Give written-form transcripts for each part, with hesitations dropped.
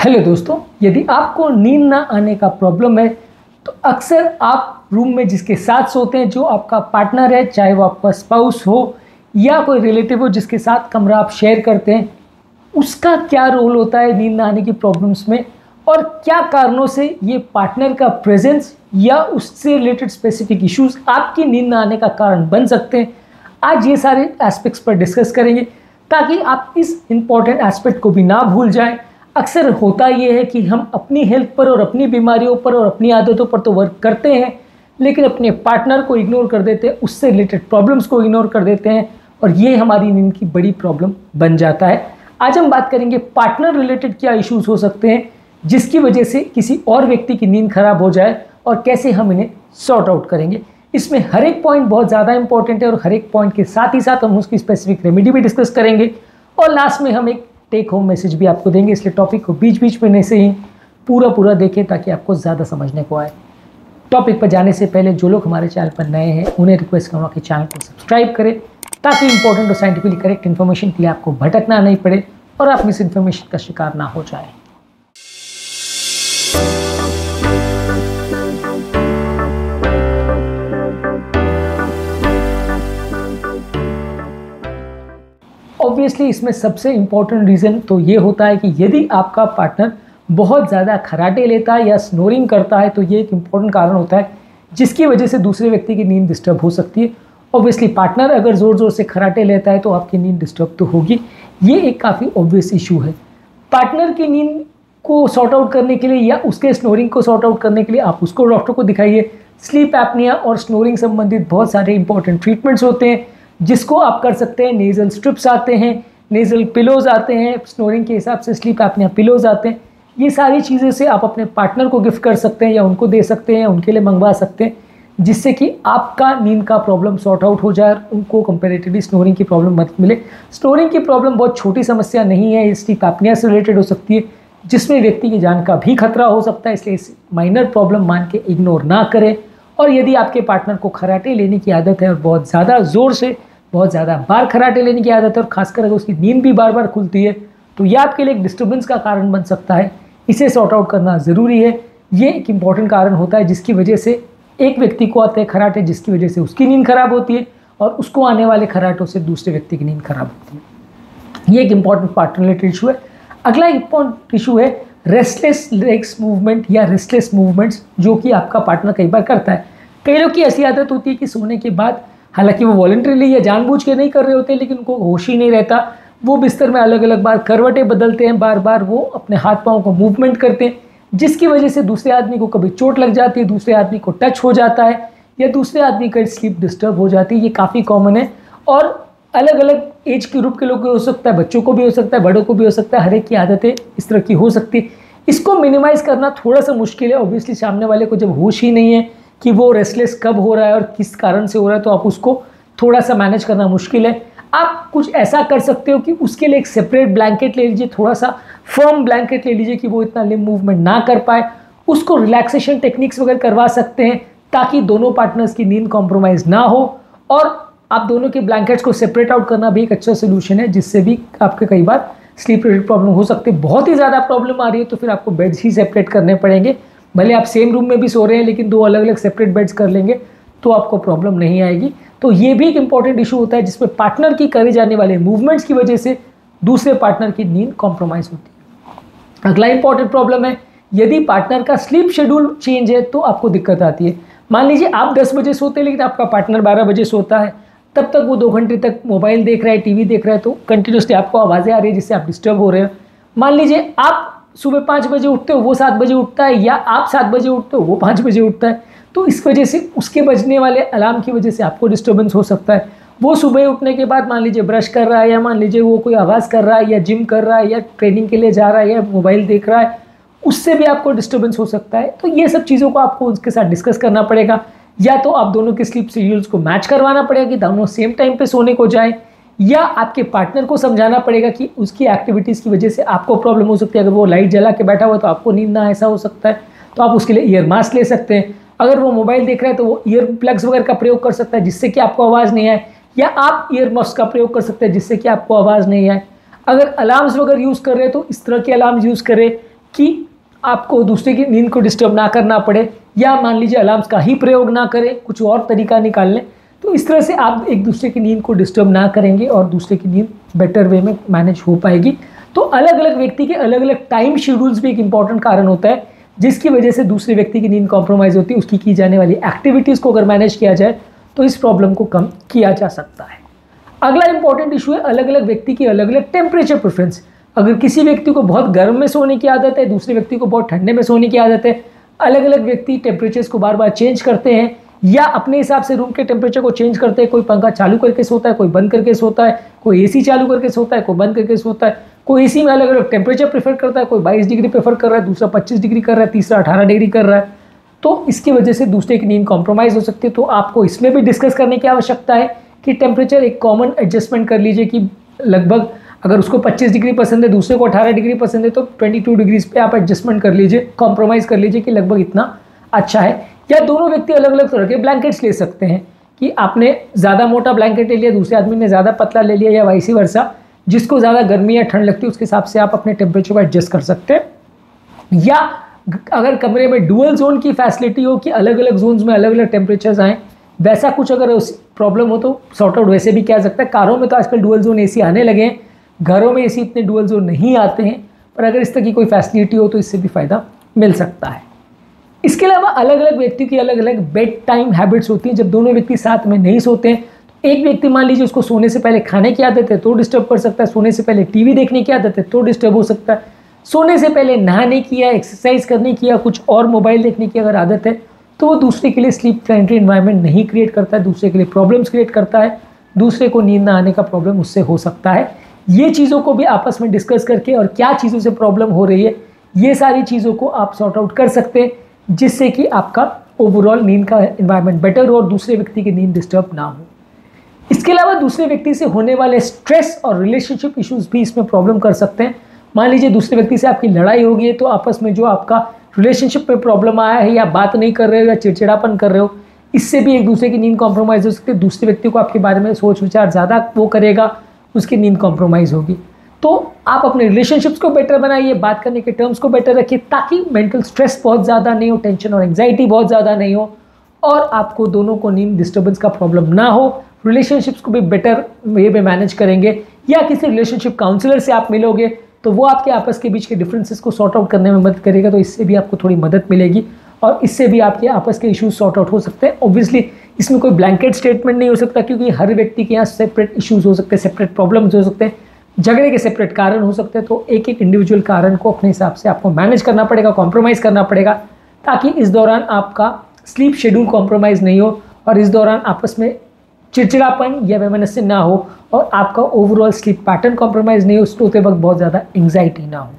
Hello दोस्तों, यदि आपको नींद ना आने का प्रॉब्लम है तो अक्सर आप रूम में जिसके साथ सोते हैं, जो आपका पार्टनर है, चाहे वो आपका स्पाउस हो या कोई रिलेटिव हो जिसके साथ कमरा आप शेयर करते हैं, उसका क्या रोल होता है नींद ना आने की प्रॉब्लम्स में और क्या कारणों से ये पार्टनर का प्रेजेंस या उससे रिलेटेड स्पेसिफिक इश्यूज आपकी नींद ना आने का कारण बन सकते हैं। आज ये सारे एस्पेक्ट्स पर डिस्कस करेंगे ताकि आप इस इम्पॉर्टेंट एस्पेक्ट को भी ना भूल जाएं। अक्सर होता ये है कि हम अपनी हेल्थ पर और अपनी बीमारियों पर और अपनी आदतों पर तो वर्क करते हैं, लेकिन अपने पार्टनर को इग्नोर कर देते हैं, उससे रिलेटेड प्रॉब्लम्स को इग्नोर कर देते हैं और ये हमारी नींद की बड़ी प्रॉब्लम बन जाता है। आज हम बात करेंगे पार्टनर रिलेटेड क्या इश्यूज हो सकते हैं जिसकी वजह से किसी और व्यक्ति की नींद खराब हो जाए और कैसे हम इन्हें सॉर्ट आउट करेंगे। इसमें हर एक पॉइंट बहुत ज़्यादा इंपॉर्टेंट है और हर एक पॉइंट के साथ ही साथ हम उसकी स्पेसिफिक रेमेडी भी डिस्कस करेंगे और लास्ट में हम एक टेक होम मैसेज भी आपको देंगे। इसलिए टॉपिक को बीच बीच में से ही पूरा देखें ताकि आपको ज़्यादा समझने को आए। टॉपिक पर जाने से पहले जो लोग हमारे चैनल पर नए हैं उन्हें रिक्वेस्ट करूँगा कि चैनल को सब्सक्राइब करें ताकि इंपॉर्टेंट और साइंटिफिकली करेक्ट इन्फॉर्मेशन के लिए आपको भटकना नहीं पड़े और आप मिस इन्फॉर्मेशन का शिकार ना हो जाए। ऑब्वियसली इसमें सबसे इम्पॉर्टेंट रीज़न तो ये होता है कि यदि आपका पार्टनर बहुत ज़्यादा खर्राटे लेता है या स्नोरिंग करता है तो ये एक इम्पॉर्टेंट कारण होता है जिसकी वजह से दूसरे व्यक्ति की नींद डिस्टर्ब हो सकती है। ऑब्वियसली पार्टनर अगर ज़ोर ज़ोर से खर्राटे लेता है तो आपकी नींद डिस्टर्ब तो होगी, ये एक काफ़ी ऑब्वियस इशू है। पार्टनर की नींद को सॉर्ट आउट करने के लिए या उसके स्नोरिंग को सॉर्ट आउट करने के लिए आप उसको डॉक्टर को दिखाइए। स्लीप एपनिया और स्नोरिंग संबंधित बहुत सारे इंपॉर्टेंट ट्रीटमेंट्स होते हैं जिसको आप कर सकते हैं। नेज़ल स्ट्रिप्स आते हैं, नेज़ल पिलोज आते हैं, स्नोरिंग के हिसाब से स्लीप एपनिया पिलोज आते हैं। ये सारी चीज़ें से आप अपने पार्टनर को गिफ्ट कर सकते हैं या उनको दे सकते हैं, उनके लिए मंगवा सकते हैं, जिससे कि आपका नींद का प्रॉब्लम सॉर्ट आउट हो जाए और उनको कंपैरेटिवली स्नोरिंग की प्रॉब्लम मत मिले। स्नोरिंग की प्रॉब्लम बहुत छोटी समस्या नहीं है, स्लीप एपनिया से रिलेटेड हो सकती है जिसमें व्यक्ति की जान का भी खतरा हो सकता है, इसलिए इस माइनर प्रॉब्लम मान के इग्नोर ना करें। और यदि आपके पार्टनर को खर्राटे लेने की आदत है और बहुत ज़्यादा ज़ोर से बहुत ज़्यादा बार खर्राटे लेने की आदत है और खासकर अगर उसकी नींद भी बार बार खुलती है तो यह आपके लिए एक डिस्टर्बेंस का कारण बन सकता है। इसे सॉर्ट आउट करना ज़रूरी है। ये एक इम्पॉर्टेंट कारण होता है जिसकी वजह से एक व्यक्ति को आते हैं खर्राटे, जिसकी वजह से उसकी नींद खराब होती है और उसको आने वाले खर्राटों से दूसरे व्यक्ति की नींद खराब होती है। ये एक इम्पॉर्टेंट पार्टनर रिलेटेड इशू है। अगला इम्पॉर्टेंट इशू है रेस्टलेस लेग्स मूवमेंट या रेस्टलेस मूवमेंट्स, जो कि आपका पार्टनर कई बार करता है। कई लोग की ऐसी आदत होती है कि सोने के बाद, हालांकि वो वॉलंटरीली या जानबूझ के नहीं कर रहे होते, लेकिन उनको होश ही नहीं रहता, वो बिस्तर में अलग अलग बार करवटें बदलते हैं, बार बार वो अपने हाथ पाँव को मूवमेंट करते हैं, जिसकी वजह से दूसरे आदमी को कभी चोट लग जाती है, दूसरे आदमी को टच हो जाता है या दूसरे आदमी का स्लीप डिस्टर्ब हो जाती है। ये काफ़ी कॉमन है और अलग अलग एज के ग्रुप के लोग को हो सकता है, बच्चों को भी हो सकता है, बड़ों को भी हो सकता है, हर एक की आदतें इस तरह की हो सकती है। इसको मिनिमाइज़ करना थोड़ा सा मुश्किल है। ऑब्वियसली सामने वाले को जब होश ही नहीं है कि वो रेस्टलेस कब हो रहा है और किस कारण से हो रहा है, तो आप उसको थोड़ा सा मैनेज करना मुश्किल है। आप कुछ ऐसा कर सकते हो कि उसके लिए एक सेपरेट ब्लैंकेट ले लीजिए, थोड़ा सा फर्म ब्लैंकेट ले लीजिए कि वो इतना लिम्ब मूवमेंट ना कर पाए। उसको रिलैक्सेशन टेक्निक्स वगैरह करवा सकते हैं ताकि दोनों पार्टनर्स की नींद कॉम्प्रोमाइज़ ना हो। और आप दोनों के ब्लैंकेट्स को सेपरेट आउट करना भी एक अच्छा सोल्यूशन है, जिससे भी आपके कई बार स्लीप रिलेटेड प्रॉब्लम हो सकती है। बहुत ही ज़्यादा प्रॉब्लम आ रही है तो फिर आपको बेड्स ही सेपरेट करने पड़ेंगे। भले आप सेम रूम में भी सो रहे हैं लेकिन दो अलग अलग सेपरेट बेड्स कर लेंगे तो आपको प्रॉब्लम नहीं आएगी। तो ये भी एक इंपॉर्टेंट इशू होता है जिसमें पार्टनर की करे जाने वाले मूवमेंट्स की वजह से दूसरे पार्टनर की नींद कॉम्प्रोमाइज़ होती है। अगला इंपॉर्टेंट प्रॉब्लम है यदि पार्टनर का स्लीप शेड्यूल चेंज है तो आपको दिक्कत आती है। मान लीजिए आप 10 बजे सोते हैं लेकिन आपका पार्टनर 12 बजे सोता है, तब तक वो 2 घंटे तक मोबाइल देख रहा है, टीवी देख रहा है, तो कंटिन्यूसली आपको आवाज़ें आ रही है जिससे आप डिस्टर्ब हो रहे हो। मान लीजिए आप सुबह 5 बजे उठते हो, वो 7 बजे उठता है, या आप 7 बजे उठते हो, वो 5 बजे उठता है, तो इस वजह से उसके बजने वाले अलार्म की वजह से आपको डिस्टर्बेंस हो सकता है। वो सुबह उठने के बाद मान लीजिए ब्रश कर रहा है या मान लीजिए वो कोई आवाज़ कर रहा है या जिम कर रहा है या ट्रेनिंग के लिए जा रहा है या मोबाइल देख रहा है, उससे भी आपको डिस्टर्बेंस हो सकता है। तो ये सब चीज़ों को आपको उसके साथ डिस्कस करना पड़ेगा। या तो आप दोनों के स्लीप शेड्यूल्स को मैच करवाना पड़ेगा कि दोनों सेम टाइम पे सोने को जाएं, या आपके पार्टनर को समझाना पड़ेगा कि उसकी एक्टिविटीज़ की वजह से आपको प्रॉब्लम हो सकती है। अगर वो लाइट जला के बैठा हुआ है तो आपको नींद ना ऐसा हो सकता है, तो आप उसके लिए ईयर मास्क ले सकते हैं। अगर वो मोबाइल देख रहा है तो वो ईयर प्लग्स वगैरह का प्रयोग कर सकता है जिससे कि आपको आवाज़ नहीं आए, या आप ईयर मफ्स का प्रयोग कर सकते हैं जिससे कि आपको आवाज़ नहीं आए। अगर अलार्म्स वगैरह यूज़ कर रहे हैं तो इस तरह के अलार्म्स यूज़ करें कि आपको दूसरे की नींद को डिस्टर्ब ना करना पड़े, या मान लीजिए अलार्म्स का ही प्रयोग ना करें, कुछ और तरीका निकाल लें। तो इस तरह से आप एक दूसरे की नींद को डिस्टर्ब ना करेंगे और दूसरे की नींद बेटर वे में मैनेज हो पाएगी। तो अलग अलग व्यक्ति के अलग अलग टाइम शेड्यूल्स भी एक इंपॉर्टेंट कारण होता है, जिसकी वजह से दूसरे व्यक्ति की नींद कॉम्प्रोमाइज़ होती है। उसकी की जाने वाली एक्टिविटीज़ को अगर मैनेज किया जाए तो इस प्रॉब्लम को कम किया जा सकता है। अगला इंपॉर्टेंट इशू है अलग अलग व्यक्ति की अलग अलग टेम्परेचर प्रेफरेंस। अगर किसी व्यक्ति को बहुत गर्म में सोने की आदत है, दूसरे व्यक्ति को बहुत ठंडे में सोने की आदत है, अलग अलग व्यक्ति टेम्परेचर्स को बार बार चेंज करते हैं या अपने हिसाब से रूम के टेम्परेचर को चेंज करते हैं। कोई पंखा चालू करके सोता है, कोई बंद करके सोता है, कोई एसी चालू करके सोता है, कोई बंद करके सोता है, कोई एसी में अलग अलग टेम्परेचर प्रेफर करता है, कोई 22 डिग्री प्रेफर कर रहा है, दूसरा 25 डिग्री कर रहा है, तीसरा 18 डिग्री कर रहा है। तो इसकी वजह से दूसरे की नींद कॉम्प्रोमाइज़ हो सकती है। तो आपको इसमें भी डिस्कस करने की आवश्यकता है कि टेम्परेचर एक कॉमन एडजस्टमेंट कर लीजिए कि लगभग अगर उसको 25 डिग्री पसंद है, दूसरे को 18 डिग्री पसंद है, तो 22 डिग्रीज पे आप एडजस्टमेंट कर लीजिए, कॉम्प्रोमाइज़ कर लीजिए कि लगभग इतना अच्छा है। या दोनों व्यक्ति अलग अलग तरह के ब्लैंकेट्स ले सकते हैं कि आपने ज़्यादा मोटा ब्लैंकेट ले लिया, दूसरे आदमी ने ज़्यादा पतला ले लिया, या वाइस वर्सा। जिसको ज़्यादा गर्मी या ठंड लगती है उसके हिसाब से आप अपने टेम्परेचर को एडजस्ट कर सकते हैं। या अगर कमरे में डुअल जोन की फैसिलिटी हो कि अलग अलग जोन्स में अलग अलग टेम्परेचर्स आएँ, वैसा कुछ अगर उस प्रॉब्लम हो तो सॉर्ट आउट वैसे भी किया जा सकता है। कारों में तो आजकल डुअल जोन एसी आने लगे हैं, घरों में एसी इतने डुअल जोन नहीं आते हैं, पर अगर इस तरह की कोई फैसिलिटी हो तो इससे भी फ़ायदा मिल सकता है। इसके अलावा अलग अलग व्यक्ति की अलग अलग बेड टाइम हैबिट्स होती हैं। जब दोनों व्यक्ति साथ में नहीं सोते हैं, तो एक व्यक्ति मान लीजिए उसको सोने से पहले खाने की आदत है तो डिस्टर्ब कर सकता है, सोने से पहले टीवी देखने की आदत है तो डिस्टर्ब हो सकता है, सोने से पहले नहाने की या एक्सरसाइज करने की या कुछ और मोबाइल देखने की अगर आदत है तो वो दूसरे के लिए स्लीप फ्रेंडली एनवायरनमेंट नहीं क्रिएट करता है, दूसरे के लिए प्रॉब्लम्स क्रिएट करता है, दूसरे को नींद ना आने का प्रॉब्लम उससे हो सकता है। ये चीज़ों को भी आपस में डिस्कस करके और क्या चीज़ों से प्रॉब्लम हो रही है, ये सारी चीज़ों को आप सॉर्ट आउट कर सकते हैं, जिससे कि आपका ओवरऑल नींद का एनवायरनमेंट बेटर हो और दूसरे व्यक्ति की नींद डिस्टर्ब ना हो। इसके अलावा दूसरे व्यक्ति से होने वाले स्ट्रेस और रिलेशनशिप इश्यूज भी इसमें प्रॉब्लम कर सकते हैं। मान लीजिए दूसरे व्यक्ति से आपकी लड़ाई हो गई है, तो आपस में जो आपका रिलेशनशिप में प्रॉब्लम आया है, या बात नहीं कर रहे हो या चिड़चिड़ापन कर रहे हो, इससे भी एक दूसरे की नींद कॉम्प्रोमाइज़ हो सकती है। दूसरे व्यक्ति को आपके बारे में सोच विचार ज़्यादा वो करेगा, उसकी नींद कॉम्प्रोमाइज़ होगी। तो आप अपने रिलेशनशिप्स को बेटर बनाइए, बात करने के टर्म्स को बेटर रखिए, ताकि मेंटल स्ट्रेस बहुत ज़्यादा नहीं हो, टेंशन और एंग्जाइटी बहुत ज़्यादा नहीं हो, और आपको दोनों को नींद डिस्टर्बेंस का प्रॉब्लम ना हो। रिलेशनशिप्स को भी बेटर वे में मैनेज करेंगे, या किसी रिलेशनशिप काउंसलर से आप मिलोगे तो वो आपके आपस के बीच के डिफरेंसेस को सॉर्ट आउट करने में मदद करेगा। तो इससे भी आपको थोड़ी मदद मिलेगी और इससे भी आपके आपस के इश्यूज सॉर्ट आउट हो सकते हैं। ऑब्वियसली इसमें कोई ब्लैंकेट स्टेटमेंट नहीं हो सकता, क्योंकि हर व्यक्ति के यहाँ सेपरेट इश्यूज हो सकते हैं, सेपरेट प्रॉब्लम्स हो सकते हैं, झगड़े के सेपरेट कारण हो सकते हैं। तो एक एक इंडिविजुअल कारण को अपने हिसाब से आपको मैनेज करना पड़ेगा, कॉम्प्रोमाइज़ करना पड़ेगा, ताकि इस दौरान आपका स्लीप शेड्यूल कॉम्प्रोमाइज़ नहीं हो और इस दौरान आपस में चिड़चिड़ापन या वैमनस्य ना हो और आपका ओवरऑल स्लीप पैटर्न कॉम्प्रोमाइज़ नहीं हो, सोते वक्त बहुत ज़्यादा एंग्जाइटी ना हो।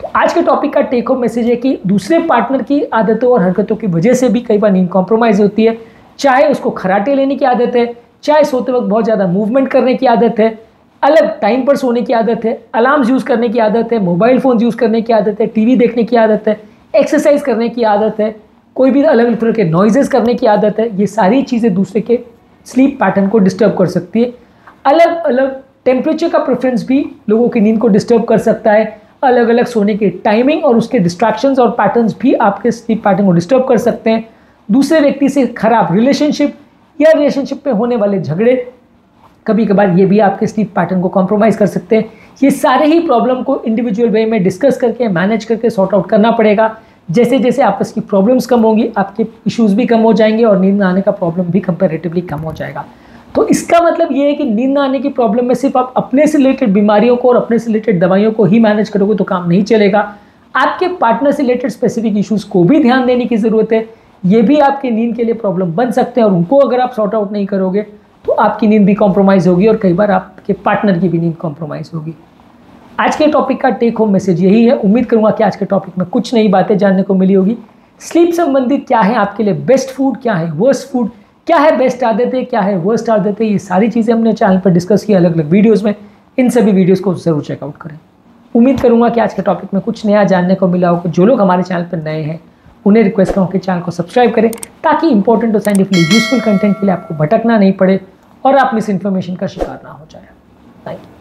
तो आज के टॉपिक का टेक होम मैसेज है कि दूसरे पार्टनर की आदतों और हरकतों की वजह से भी कई बार नींद कॉम्प्रोमाइज़ होती है। चाहे उसको खराटे लेने की आदत है, चाहे सोते वक्त बहुत ज़्यादा मूवमेंट करने की आदत है, अलग टाइम पर सोने की आदत है, अलार्म्स यूज़ करने की आदत है, मोबाइल फ़ोन यूज़ करने की आदत है, टीवी देखने की आदत है, एक्सरसाइज करने की आदत है, कोई भी अलग अलग तरह के नॉइजेस करने की आदत है। ये सारी चीज़ें दूसरे के स्लीप पैटर्न को डिस्टर्ब कर सकती है। अलग अलग टेम्परेचर का प्रेफरेंस भी लोगों की नींद को डिस्टर्ब कर सकता है। अलग अलग सोने की टाइमिंग और उसके डिस्ट्रैक्शंस और पैटर्न्स भी आपके स्लीप पैटर्न को डिस्टर्ब कर सकते हैं। दूसरे व्यक्ति से खराब रिलेशनशिप या रिलेशनशिप में होने वाले झगड़े कभी कभार ये भी आपके स्लीप पैटर्न को कॉम्प्रोमाइज़ कर सकते हैं। ये सारे ही प्रॉब्लम को इंडिविजुअल वे में डिस्कस करके मैनेज करके सॉर्ट आउट करना पड़ेगा। जैसे जैसे आपस की प्रॉब्लम्स कम होंगी, आपके इश्यूज़ भी कम हो जाएंगे और नींद ना आने का प्रॉब्लम भी कंपैरेटिवली कम हो जाएगा। तो इसका मतलब ये है कि नींद ना आने की प्रॉब्लम में सिर्फ आप अपने से रिलेटेड बीमारियों को और अपने से रिलेटेड दवाइयों को ही मैनेज करोगे तो काम नहीं चलेगा। आपके पार्टनर से रिलेटेड स्पेसिफिक इश्यूज़ को भी ध्यान देने की ज़रूरत है। ये भी आपके नींद के लिए प्रॉब्लम बन सकते हैं और उनको अगर आप सॉर्ट आउट नहीं करोगे तो आपकी नींद भी कॉम्प्रोमाइज़ होगी और कई बार आपके पार्टनर की भी नींद कॉम्प्रोमाइज़ होगी। आज के टॉपिक का टेक होम मैसेज यही है। उम्मीद करूंगा कि आज के टॉपिक में कुछ नई बातें जानने को मिली होगी। स्लीप संबंधित क्या है आपके लिए बेस्ट फूड, क्या है वर्स्ट फूड, क्या है बेस्ट आदतें, क्या है वर्स्ट आदतें, ये सारी चीज़ें हमने चैनल पर डिस्कस की अलग अलग वीडियोज़ में। इन सभी वीडियोज़ को ज़रूर चेकआउट करें। उम्मीद करूंगा कि आज के टॉपिक में कुछ नया जानने को मिला होगा। जो लोग हमारे चैनल पर नए हैं उन्हें रिक्वेस्ट करूँ कि चैनल को सब्सक्राइब करें, ताकि इंपॉर्टेंट और साइंटिफिकली यूजफुल कंटेंट के लिए आपको भटकना नहीं पड़े और आप मिस इन्फॉर्मेशन का शिकार ना हो जाए। Thank you.